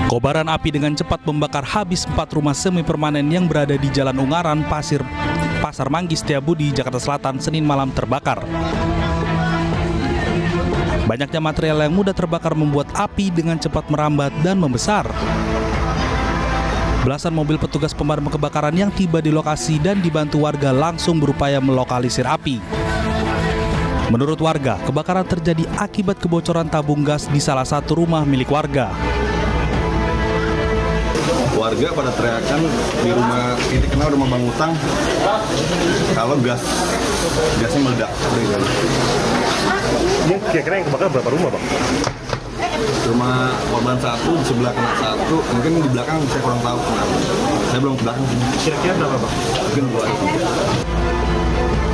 Kobaran api dengan cepat membakar habis 4 rumah semi permanen yang berada di Jalan Ungaran, Pasar Manggis, Setiabudi, Jakarta Selatan, Senin malam terbakar. Banyaknya material yang mudah terbakar membuat api dengan cepat merambat dan membesar. Belasan mobil petugas pemadam kebakaran yang tiba di lokasi dan dibantu warga langsung berupaya melokalisir api. Menurut warga, kebakaran terjadi akibat kebocoran tabung gas di salah satu rumah milik warga. Warga pada teriakan di rumah titik kenal rumah Bang Utang kalau gasnya meledak. Ini kira-kira yang kebakar berapa rumah, Bang? Rumah korban 1, di sebelah kena 1, mungkin di belakang saya kurang tahu kenapa. Saya belum ke belakang. Kira-kira berapa, Bang? Mungkin 2.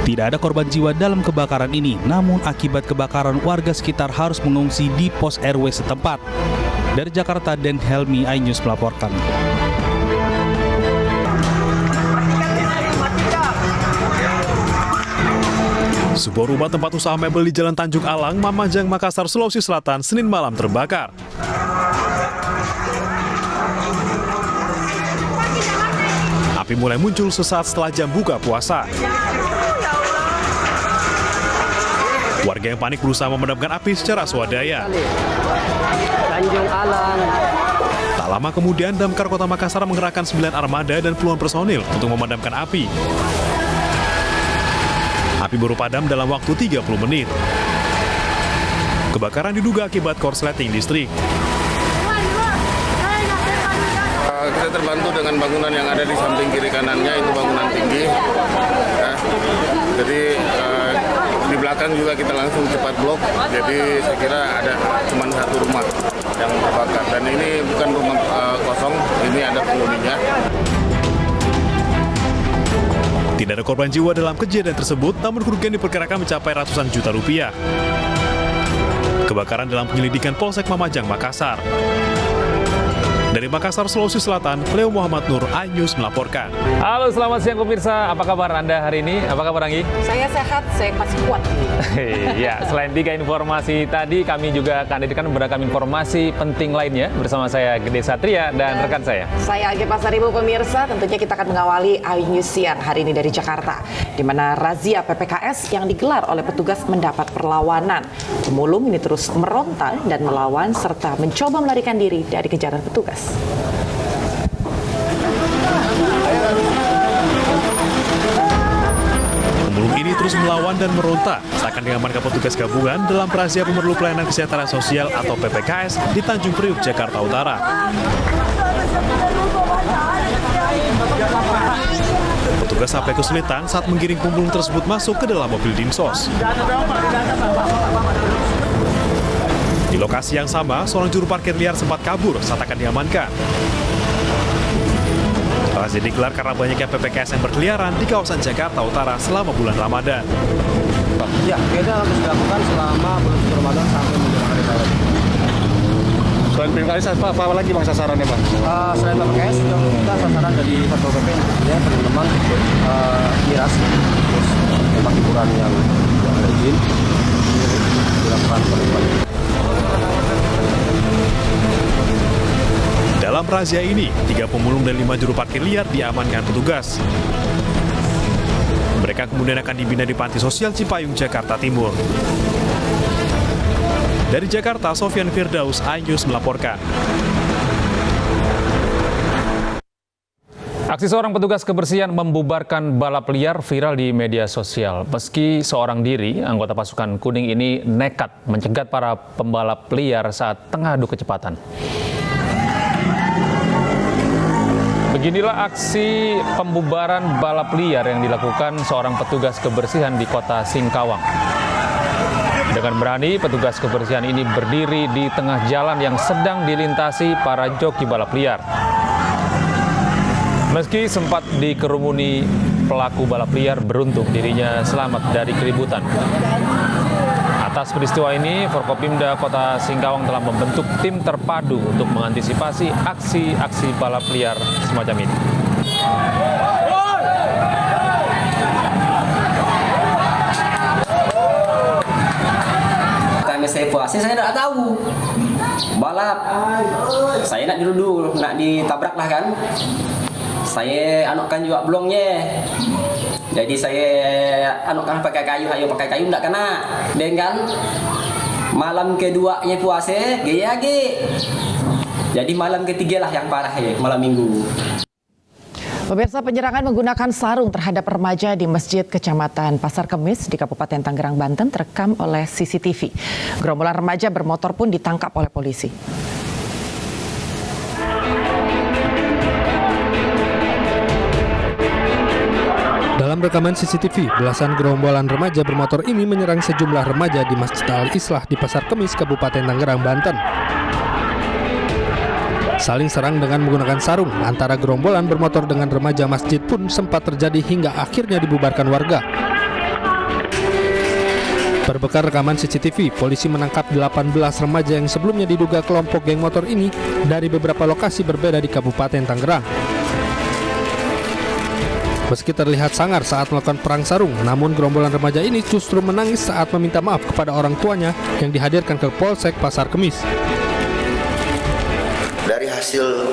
Tidak ada korban jiwa dalam kebakaran ini, namun akibat kebakaran warga sekitar harus mengungsi di pos RW setempat. Dari Jakarta, Den Helmi, iNews melaporkan. Sebuah rumah tempat usaha mebel di Jalan Tanjung Alang, Mamajang, Makassar, Sulawesi Selatan, Senin malam terbakar. Api mulai muncul sesaat setelah jam buka puasa. Warga yang panik berusaha memadamkan api secara swadaya. Tanjung Alang. Tak lama kemudian, Damkar Kota Makassar mengerahkan 9 armada dan puluhan personil untuk memadamkan api. Api baru padam dalam waktu 30 menit. Kebakaran diduga akibat korsleting listrik. Kita terbantu dengan bangunan yang ada di samping kiri kanannya, itu bangunan tinggi. Ya. Jadi di belakang juga kita langsung cepat blok. Jadi saya kira ada cuma 1 rumah yang terbakar. Dan ini bukan rumah kosong, ini ada penghuninya. Tidak ada korban jiwa dalam kejadian tersebut, namun kerugian diperkirakan mencapai ratusan juta rupiah. Kebakaran dalam penyelidikan Polsek Mamajang, Makassar. Dari Makassar, Sulawesi Selatan, Leo Muhammad Nur, iNews melaporkan. Halo, selamat siang pemirsa. Apa kabar Anda hari ini? Apa kabar Anggi? Saya sehat, saya masih kuat. Ya, selain 3 informasi tadi, kami juga akan hadirkan beragam informasi penting lainnya bersama saya Gede Satria dan rekan saya. Saya Agi Pasaribu pemirsa, tentunya kita akan mengawali iNews siang hari ini dari Jakarta, di mana razia PPKS yang digelar oleh petugas mendapat perlawanan. Pemulung ini terus meronta dan melawan serta mencoba melarikan diri dari kejaran petugas. Pemulung ini terus melawan dan meronta seakan diamankan petugas gabungan dalam razia pemerlu pelayanan kesehatan sosial atau PPKS di Tanjung Priuk, Jakarta Utara. Petugas sampai kesulitan saat menggiring pemulung tersebut masuk ke dalam mobil dinsos. Di lokasi yang sama, seorang juru parkir liar sempat kabur saat akan diamankan. Razia digelar karena banyaknya PPKS yang berkeliaran di kawasan Jakarta Utara selama bulan Ramadan. Ya, kita harus dilakukan selama bulan Ramadan sampai menjelang hari raya. Selain PPKS, apa lagi Bang sasarannya, Bang? Selain PPKS, kita sasaran dari Satpol PP ya, teman-teman miras, terus memang hiburan yang ada izin dilakukan penerbangan. Dalam razia ini, 3 pemulung dan 5 juru parkir liar diamankan petugas. Mereka kemudian akan dibina di Panti Sosial Cipayung, Jakarta Timur. Dari Jakarta, Sofyan Firdaus, iNews melaporkan. Aksi seorang petugas kebersihan membubarkan balap liar viral di media sosial. Meski seorang diri, anggota pasukan kuning ini nekat mencegat para pembalap liar saat tengah adu kecepatan. Beginilah aksi pembubaran balap liar yang dilakukan seorang petugas kebersihan di kota Singkawang. Dengan berani, petugas kebersihan ini berdiri di tengah jalan yang sedang dilintasi para joki balap liar. Meski sempat dikerumuni, pelaku balap liar beruntung dirinya selamat dari keributan. Atas peristiwa ini, Forkopimda Kota Singkawang telah membentuk tim terpadu untuk mengantisipasi aksi-aksi balap liar semacam ini. saya puasa saya tidak tahu balap. Saya nak dulu nak ditabrak lah kan. Saya anokkan juga blongnya. Jadi saya anokkan pakai kayu, pakai kayu tidak kena. Dan kan malam keduanya puasa gaya lagi. Jadi malam ketiga lah yang parah ya, malam Minggu. Pemirsa, penyerangan menggunakan sarung terhadap remaja di Masjid Kecamatan Pasar Kemis di Kabupaten Tangerang, Banten terekam oleh CCTV. Gerombolan remaja bermotor pun ditangkap oleh polisi. Dalam rekaman CCTV, belasan gerombolan remaja bermotor ini menyerang sejumlah remaja di Masjid Al-Islah di Pasar Kemis, Kabupaten Tangerang, Banten. Saling serang dengan menggunakan sarung antara gerombolan bermotor dengan remaja masjid pun sempat terjadi hingga akhirnya dibubarkan warga. Berbekal rekaman CCTV, polisi menangkap 18 remaja yang sebelumnya diduga kelompok geng motor ini dari beberapa lokasi berbeda di Kabupaten Tangerang. Meski terlihat sangar saat melakukan perang sarung, namun gerombolan remaja ini justru menangis saat meminta maaf kepada orang tuanya yang dihadirkan ke Polsek Pasar Kemis. Dari hasil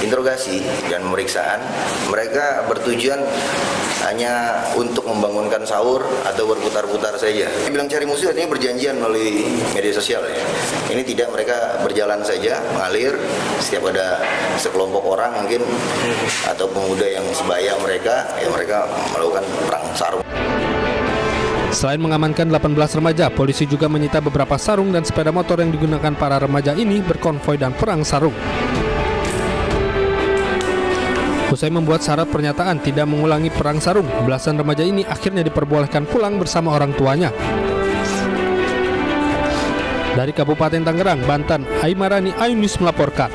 interogasi dan pemeriksaan, mereka bertujuan hanya untuk membangunkan sahur atau berputar-putar saja. Bilang cari musuh artinya berjanjian melalui media sosial ya. Ini tidak, mereka berjalan saja, mengalir. Setiap ada sekelompok orang mungkin atau pemuda yang sebaya mereka, ya mereka melakukan perang sarung. Selain mengamankan 18 remaja, polisi juga menyita beberapa sarung dan sepeda motor yang digunakan para remaja ini berkonvoi dan perang sarung. Usai membuat syarat pernyataan tidak mengulangi perang sarung, belasan remaja ini akhirnya diperbolehkan pulang bersama orang tuanya. Dari Kabupaten Tangerang, Banten, Aimarani Ayunis melaporkan.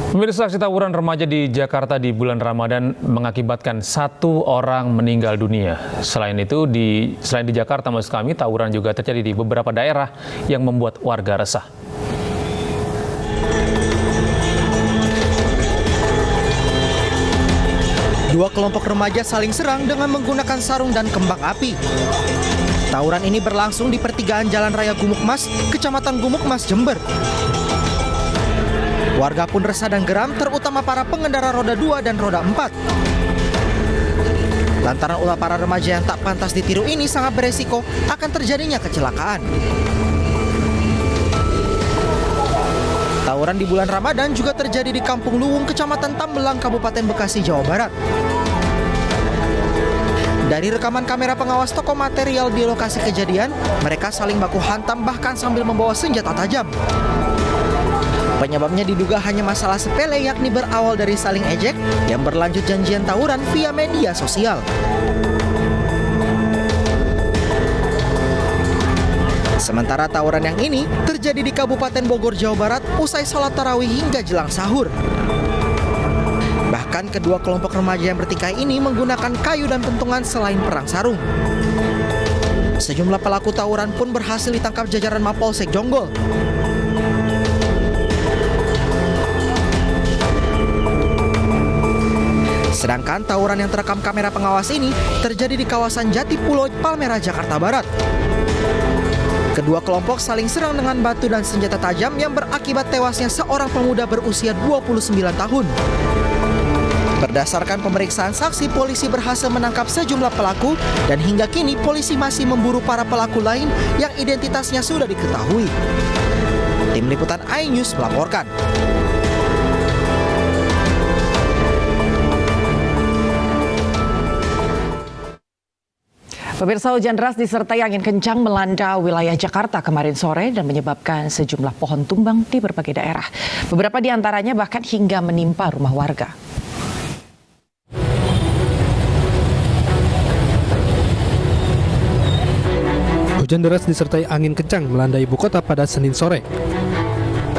Pemirsa, aksi tawuran remaja di Jakarta di bulan Ramadan mengakibatkan 1 orang meninggal dunia. Selain di Jakarta, maksud kami, tawuran juga terjadi di beberapa daerah yang membuat warga resah. Dua kelompok remaja saling serang dengan menggunakan sarung dan kembang api. Tawuran ini berlangsung di pertigaan Jalan Raya Gumukmas, Kecamatan Gumukmas, Jember. Warga pun resah dan geram, terutama para pengendara roda 2 dan roda 4. Lantaran ulah para remaja yang tak pantas ditiru ini sangat beresiko akan terjadinya kecelakaan. Tawuran di bulan Ramadan juga terjadi di Kampung Luwung, Kecamatan Tambelang, Kabupaten Bekasi, Jawa Barat. Dari rekaman kamera pengawas toko material di lokasi kejadian, mereka saling baku hantam bahkan sambil membawa senjata tajam. Penyebabnya diduga hanya masalah sepele, yakni berawal dari saling ejek yang berlanjut janjian tawuran via media sosial. Sementara tawuran yang ini terjadi di Kabupaten Bogor, Jawa Barat usai sholat tarawih hingga jelang sahur. Bahkan kedua kelompok remaja yang bertikai ini menggunakan kayu dan pentungan selain perang sarung. Sejumlah pelaku tawuran pun berhasil ditangkap jajaran Mapolsek Jonggol. Sedangkan tawuran yang terekam kamera pengawas ini terjadi di kawasan Jatipulo, Palmerah, Jakarta Barat. Kedua kelompok saling serang dengan batu dan senjata tajam yang berakibat tewasnya seorang pemuda berusia 29 tahun. Berdasarkan pemeriksaan saksi, polisi berhasil menangkap sejumlah pelaku dan hingga kini polisi masih memburu para pelaku lain yang identitasnya sudah diketahui. Tim Liputan iNews melaporkan. Pemirsa, hujan deras disertai angin kencang melanda wilayah Jakarta kemarin sore dan menyebabkan sejumlah pohon tumbang di berbagai daerah. Beberapa di antaranya bahkan hingga menimpa rumah warga. Hujan deras disertai angin kencang melanda ibu kota pada Senin sore.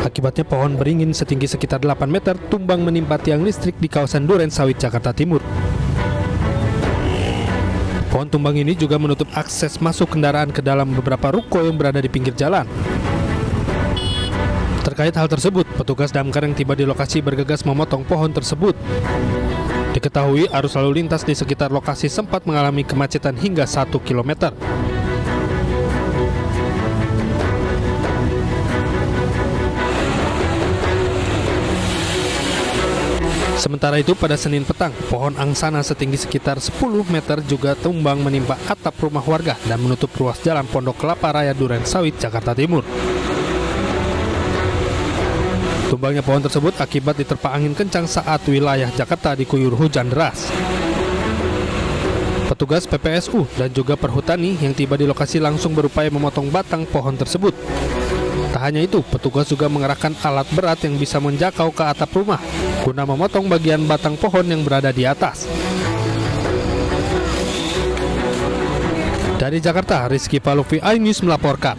Akibatnya pohon beringin setinggi sekitar 8 meter tumbang menimpa tiang listrik di kawasan Duren Sawit, Jakarta Timur. Pohon tumbang ini juga menutup akses masuk kendaraan ke dalam beberapa ruko yang berada di pinggir jalan. Terkait hal tersebut, petugas damkar yang tiba di lokasi bergegas memotong pohon tersebut. Diketahui arus lalu lintas di sekitar lokasi sempat mengalami kemacetan hingga 1 km. Sementara itu pada Senin petang, pohon angsana setinggi sekitar 10 meter juga tumbang menimpa atap rumah warga dan menutup ruas jalan Pondok Kelapa Raya Duren Sawit, Jakarta Timur. Tumbangnya pohon tersebut akibat diterpa angin kencang saat wilayah Jakarta diguyur hujan deras. Petugas PPSU dan juga perhutani yang tiba di lokasi langsung berupaya memotong batang pohon tersebut. Tak hanya itu, petugas juga mengerahkan alat berat yang bisa menjangkau ke atap rumah guna memotong bagian batang pohon yang berada di atas. Dari Jakarta, Rizky Paluvi, iNews melaporkan.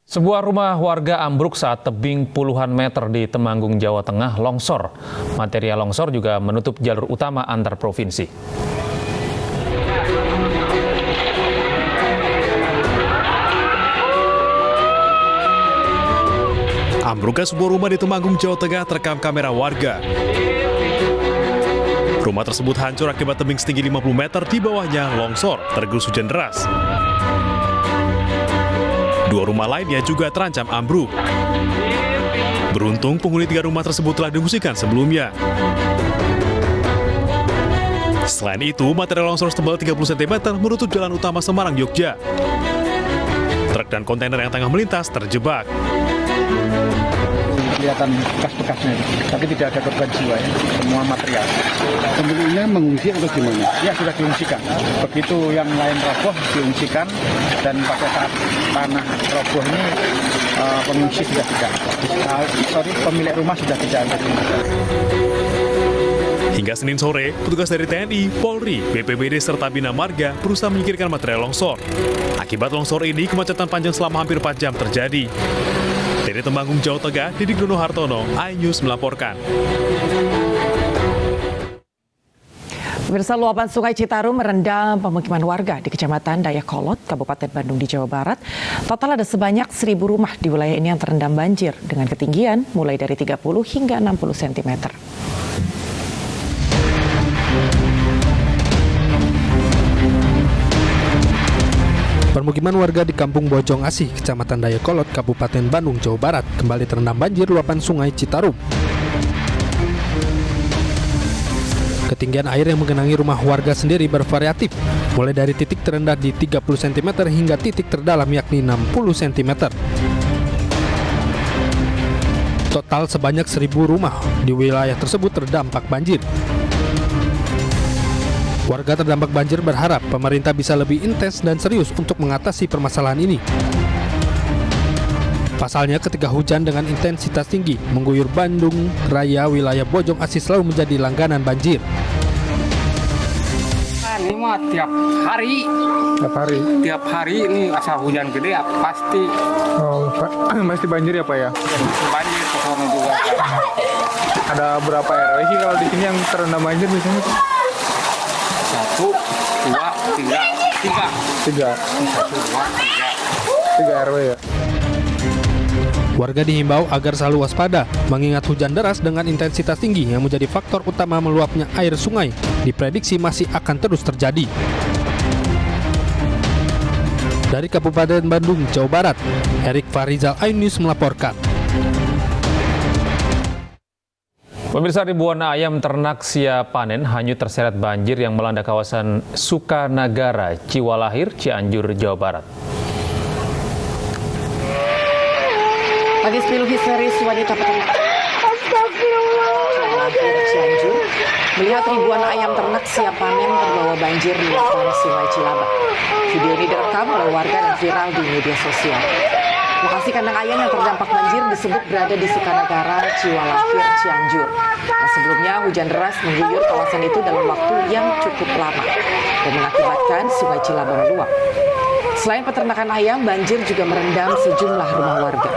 Sebuah rumah warga ambruk saat tebing puluhan meter di Temanggung, Jawa Tengah longsor. Material longsor juga menutup jalur utama antar provinsi. Ambruknya sebuah rumah di Temanggung, Jawa Tengah terekam kamera warga. Rumah tersebut hancur akibat tebing setinggi 50 meter, di bawahnya longsor tergerus hujan deras. Dua rumah lainnya juga terancam ambruk. Beruntung penghuni 3 rumah tersebut telah diungsikan sebelumnya. Selain itu, material longsor setebal 30 cm menutup jalan utama Semarang, Yogyakarta. Truk dan kontainer yang tengah melintas terjebak. Kelihatan bekas-bekasnya, tapi tidak ada korban jiwa ya, semua material. Pemiliknya mengungsi atau gimana? Ya sudah diungsikan. Begitu yang lain roboh diungsikan, dan pada saat tanah roboh ini pengungsi sudah tidak. Pemilik rumah sudah tidak ada. Hingga Senin sore, petugas dari TNI, Polri, BPBD, serta Bina Marga berusaha menyingkirkan material longsor. Akibat longsor ini, kemacetan panjang selama hampir 4 jam terjadi. Dari Temanggung, Jawa Tengah, Didik Dono Hartono, iNews melaporkan. Pemirsa, luapan Sungai Citarum merendam pemukiman warga di Kecamatan Dayakolot, Kabupaten Bandung di Jawa Barat. Total ada sebanyak 1.000 rumah di wilayah ini yang terendam banjir dengan ketinggian mulai dari 30 hingga 60 cm. Permukiman warga di Kampung Bojong Asih, Kecamatan Dayakolot, Kabupaten Bandung, Jawa Barat, kembali terendam banjir luapan Sungai Citarum. Ketinggian air yang menggenangi rumah warga sendiri bervariatif, mulai dari titik terendah di 30 cm hingga titik terdalam yakni 60 cm. Total sebanyak 1.000 rumah di wilayah tersebut terdampak banjir. Warga terdampak banjir berharap pemerintah bisa lebih intens dan serius untuk mengatasi permasalahan ini. Pasalnya ketika hujan dengan intensitas tinggi mengguyur Bandung Raya, wilayah Bojong Asih selalu menjadi langganan banjir. Ini mah tiap hari ini asal hujan gede ya pasti. Pasti banjir ya Pak ya? Banjir kesana juga. Ada berapa RW sih kalau di sini yang terendam banjir di sini? 1, 2, 3. 3 RW ya. Warga dihimbau agar selalu waspada, mengingat hujan deras dengan intensitas tinggi yang menjadi faktor utama meluapnya air sungai diprediksi masih akan terus terjadi. Dari Kabupaten Bandung, Jawa Barat, Erik Farizal, iNews melaporkan. Pemirsa, ribuan ayam ternak siap panen hanyut terseret banjir yang melanda kawasan Sukanagara, Ciwalahir, Cianjur, Jawa Barat. Tangis pilu histeris wanita peternak Cianjur melihat ribuan ayam ternak siap panen terbawa banjir di luapan Sungai Cilaba. Video ini direkam oleh warga dan viral di media sosial. Lokasi kandang ayam yang terdampak banjir disebut berada di Sukanagara, Ciwalahir, Cianjur. Nah, sebelumnya hujan deras mengguyur kawasan itu dalam waktu yang cukup lama dan mengakibatkan Sungai Cilaba meluap. Selain peternakan ayam, banjir juga merendam sejumlah rumah warga.